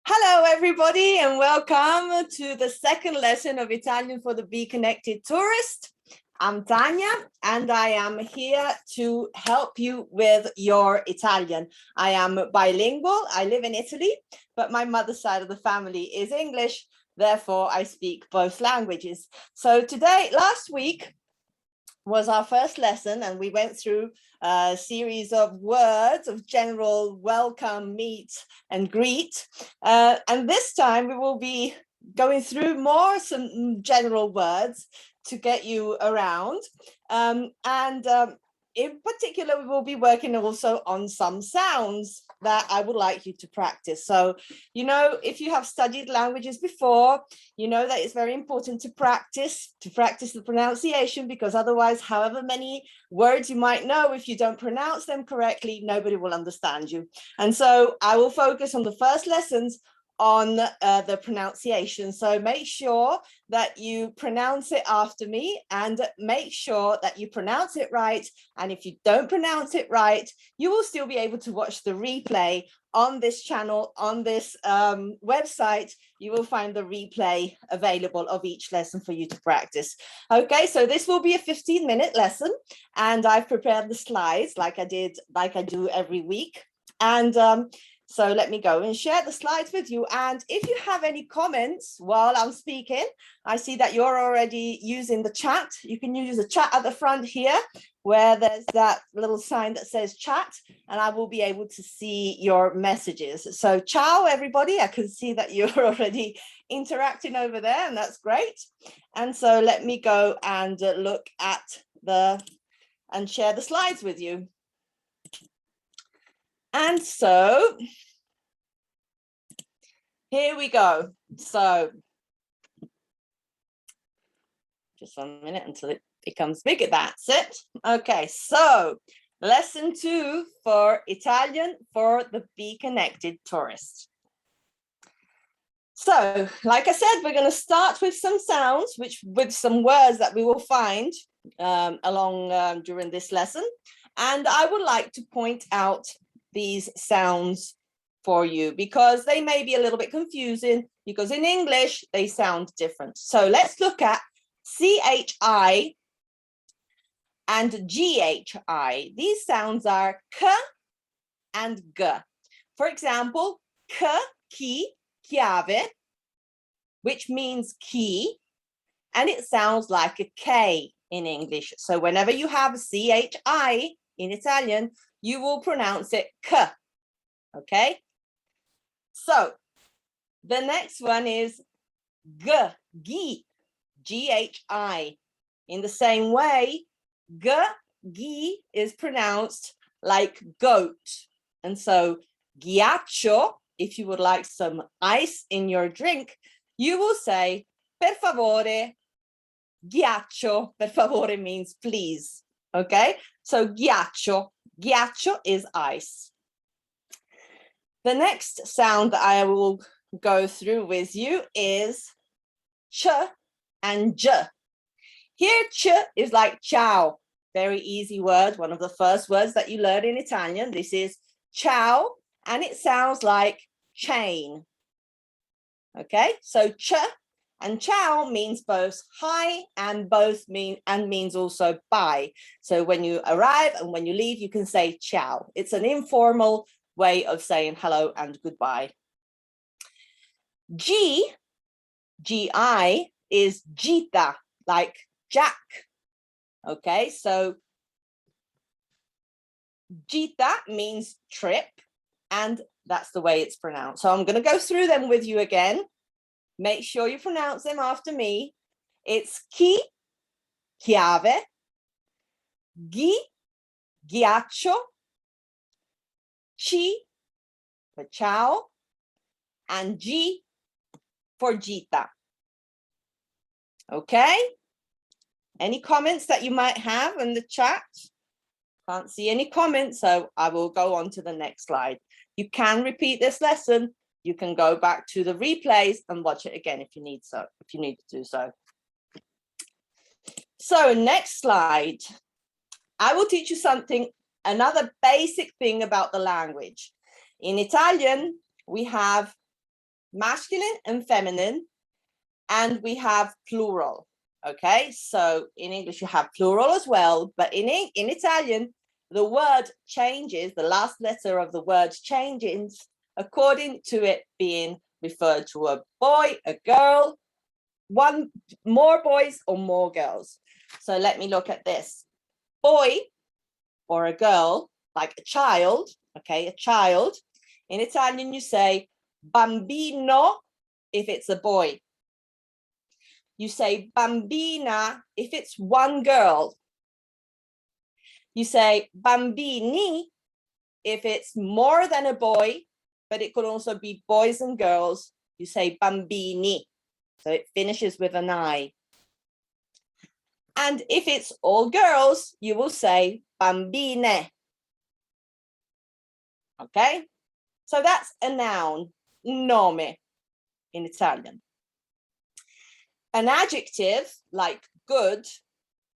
Hello, everybody, and welcome to the second lesson of Italian for the BeeKonnected tourist. I'm Tanya, and I am here to help you with your Italian. I am bilingual. I live in Italy, but my mother's side of the family is English. Therefore, I speak both languages. So today, last week, was our first lesson, and we went through a series of words of general welcome, meet, and greet. And this time we will be going through some general words to get you around. In particular, we will be working also on some sounds that I would like you to practice. So, if you have studied languages before, you know that it's very important to practice the pronunciation, because otherwise, however many words you might know, if you don't pronounce them correctly, nobody will understand you. And so I will focus on the first lessons on the pronunciation. So make sure that you pronounce it after me, and make sure that you pronounce it right. And if you don't pronounce it right, you will still be able to watch the replay on this channel, on this website. You will find the replay available of each lesson for you to practice. Okay, so this will be a 15-minute lesson, and I've prepared the slides like I do every week. And so let me go and share the slides with you. And if you have any comments while I'm speaking, I see that you're already using the chat. You can use the chat at the front here, where there's that little sign that says chat, and I will be able to see your messages. So ciao, everybody. I can see that you're already interacting over there, and that's great. And so let me go and look at and share the slides with you. And so here we go. So just 1 minute until it becomes bigger. That's it. Okay, so lesson 2 for Italian for the BeeKonnected tourist. So, like I said, we're going to start with some sounds, with some words that we will find along during this lesson. And I would like to point out these sounds for you, because they may be a little bit confusing, because in English they sound different. So let's look at CHI and GHI. These sounds are K and G. For example, K, key, chiave, which means key, and it sounds like a K in English. So whenever you have CHI in Italian, you will pronounce it K. Okay? So the next one is G, GHI. In the same way, G is pronounced like goat. And so ghiaccio, if you would like some ice in your drink, you will say per favore ghiaccio. Per favore means please. Okay? So ghiaccio. Ghiaccio is ice. The next sound that I will go through with you is ch and j. Here, ch is like ciao. Very easy word, one of the first words that you learn in Italian. This is ciao, and it sounds like chain. Okay, so ch and ciao means both hi and means also bye. So when you arrive and when you leave, you can say ciao. It's an informal way of saying hello and goodbye. G, G-I, is gita, like Jack. Okay, so gita means trip, and that's the way it's pronounced. So I'm going to go through them with you again. Make sure you pronounce them after me. It's chi, chiave, ghi, ghiaccio, chi for ciao, and G for gita. Okay? Any comments that you might have in the chat? Can't see any comments, so I will go on to the next slide. You can repeat this lesson. You can go back to the replays and watch it again if you need to do so. So next slide. I will teach you another basic thing about the language. In Italian, we have masculine and feminine, and we have plural. Okay, so in English you have plural as well, but in Italian, the word changes, the last letter of the word changes according to it being referred to a boy, a girl, one, more boys or more girls. So let me look at this. Boy or a girl, like a child, okay, a child. In Italian, you say bambino if it's a boy. You say bambina if it's one girl. You say bambini if it's more than a boy, but it could also be boys and girls. You say bambini. So it finishes with an I. And if it's all girls, you will say bambine. Okay? So that's a noun, nome, in Italian. An adjective, like good,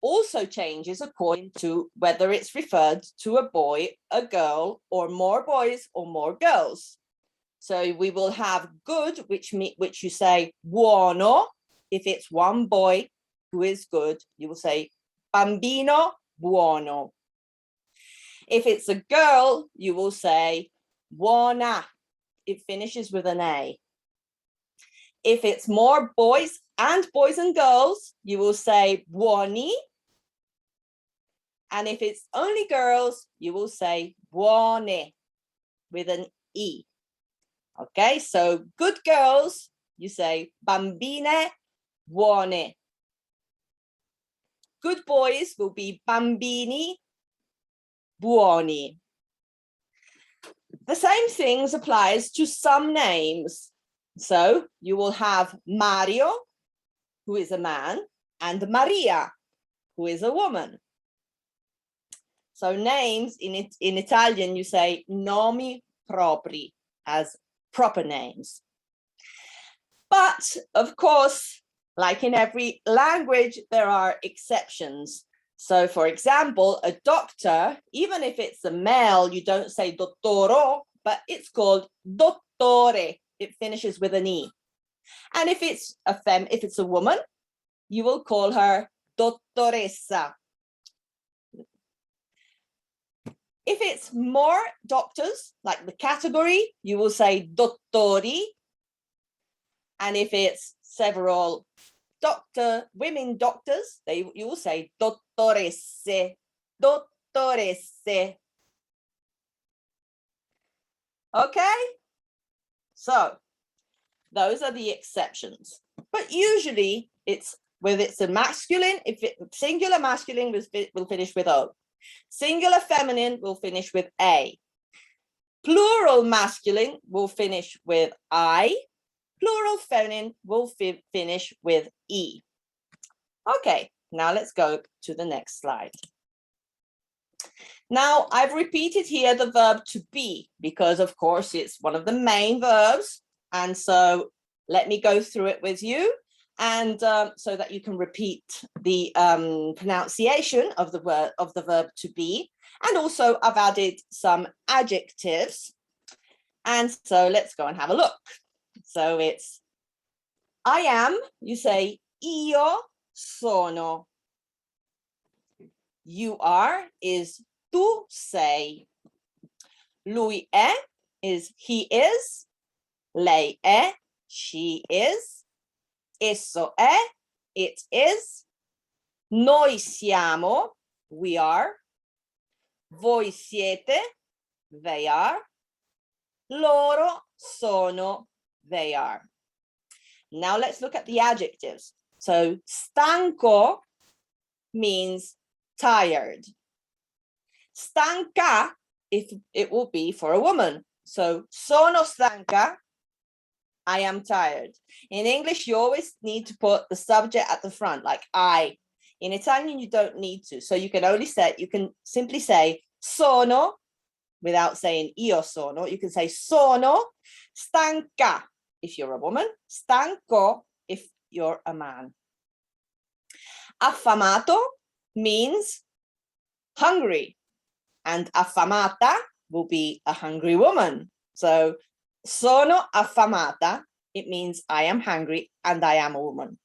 also changes according to whether it's referred to a boy, a girl, or more boys or more girls. So we will have good, which you say buono. If it's one boy who is good, you will say bambino buono. If it's a girl, you will say buona. It finishes with an A. If it's more boys and girls, you will say buoni. And if it's only girls, you will say buone with an E. Okay, so good girls, you say bambine buone. Good boys will be bambini buoni. The same things applies to some names. So you will have Mario, who is a man, and Maria, who is a woman. So names in Italian, you say nomi propri, as proper names. But of course, like in every language, there are exceptions. So for example, a doctor, even if it's a male, you don't say dottoro, but it's called dottore. It finishes with an E. And if it's a woman, you will call her dottoressa. If it's more doctors, like the category, you will say dottori. And if it's several women doctors, you will say dottoresse, dottoresse. Okay? So those are the exceptions. But usually it's a masculine, if it singular masculine will finish with O. Singular feminine will finish with A. Plural masculine will finish with I. Plural feminine will finish with E. Okay, now let's go to the next slide. Now I've repeated here the verb to be because of course it's one of the main verbs. And so let me go through it with you and so that you can repeat the pronunciation of the verb to be. And also I've added some adjectives. And so let's go and have a look. So it's I am, you say io sono. You are is tu sei. Lui è is he is. Lei è, she is. Esso è, it is. Noi siamo, we are. Voi siete, they are. Loro sono, they are. Now let's look at the adjectives. So stanco means tired. Stanca, if it will be for a woman. So sono stanca, I am tired. In English, you always need to put the subject at the front, like I. In Italian, you don't need to. So you can simply say sono without saying io sono. You can say sono stanca if you're a woman, stanco if you're a man. Affamato means hungry, and affamata will be a hungry woman. So sono affamata, it means I am hungry and I am a woman.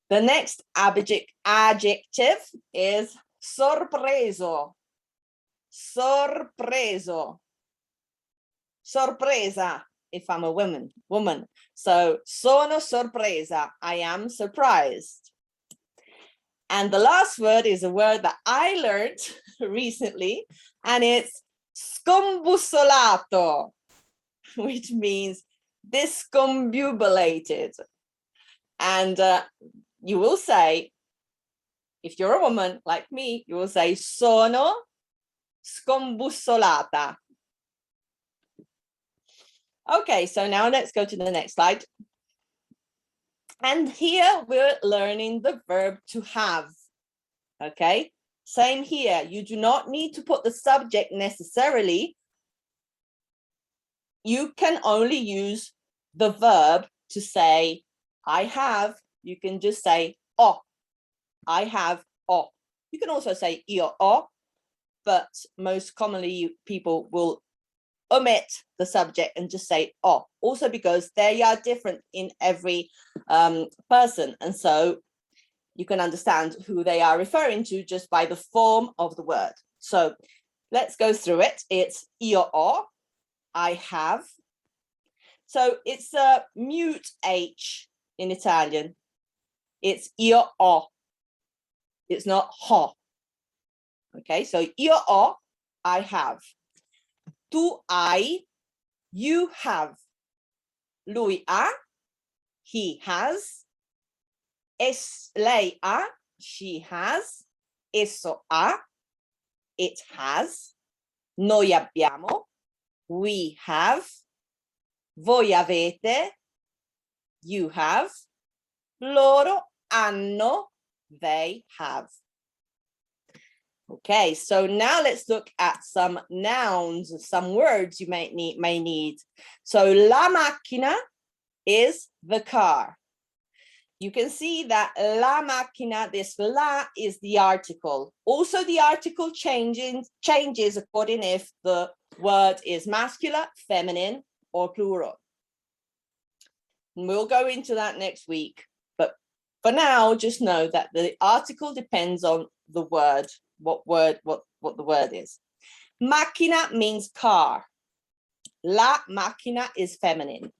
The next adjective is sorpreso. Sorpreso. Sorpresa, if I'm a woman. So sono sorpresa, I am surprised. And the last word is a word that I learned recently, and it's scombussolato, which means discombobulated. And you will say, if you're a woman like me, you will say sono scombussolata. Okay, so now let's go to the next slide. And here we're learning the verb to have. Okay, same here. You do not need to put the subject necessarily. You can only use the verb to say, I have. You can just say, ho. I have, ho. You can also say io ho, but most commonly people will omit the subject and just say oh, also because they are different in every person, and so you can understand who they are referring to just by the form of the word. So let's go through it. It's io ho, I have. So it's a mute H in Italian. It's io ho. It's not ho. Okay, so io ho, I have. Tu hai, you have. Lui ha, he has. Lei ha, she has. Esso ha, it has. Noi abbiamo, we have. Voi avete, you have. Loro hanno, they have. Okay, so now let's look at some nouns, some words you may need. So la macchina is the car. You can see that la macchina, this la is the article. Also the article changes according if the word is masculine, feminine, or plural. And we'll go into that next week. But for now, just know that the article depends on the word. What the word is. Macchina means car. La macchina is feminine.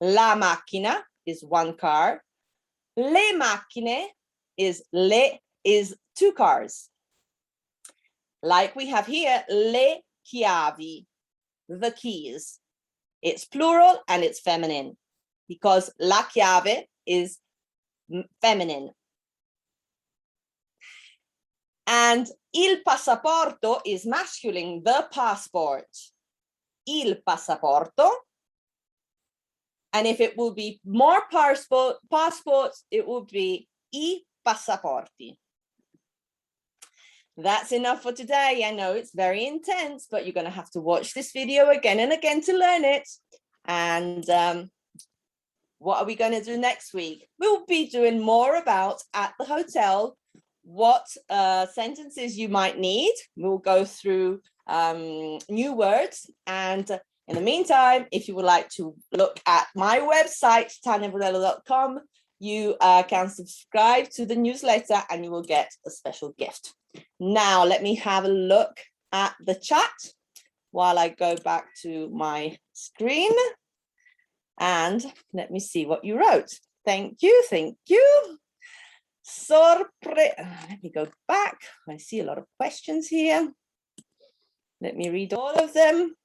La macchina is one car. Le macchine is two cars. Like we have here, le chiavi, the keys. It's plural and it's feminine because la chiave is feminine. And il passaporto is masculine, the passport. Il passaporto. And if it will be more passports, it will be I passaporti. That's enough for today. I know it's very intense, but you're going to have to watch this video again and again to learn it. And what are we going to do next week? We'll be doing more about at the hotel, what sentences you might need. We'll go through new words. And in the meantime, if you would like to look at my website, taniabrunello.com, you can subscribe to the newsletter and you will get a special gift. Now, let me have a look at the chat while I go back to my screen. And let me see what you wrote. Thank you. Thank you. Let me go back. I see a lot of questions here. Let me read all of them.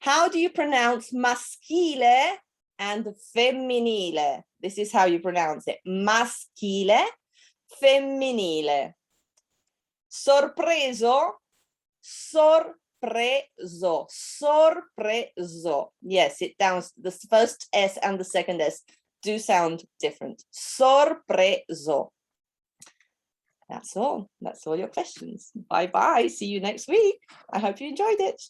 How do you pronounce maschile and femminile? This is how you pronounce it. Maschile, femminile. Sorpreso, sorpreso, sorpreso. Yes, it sounds, the first S and the second S do sound different. Sorpreso. That's all. That's all your questions. Bye-bye. See you next week. I hope you enjoyed it.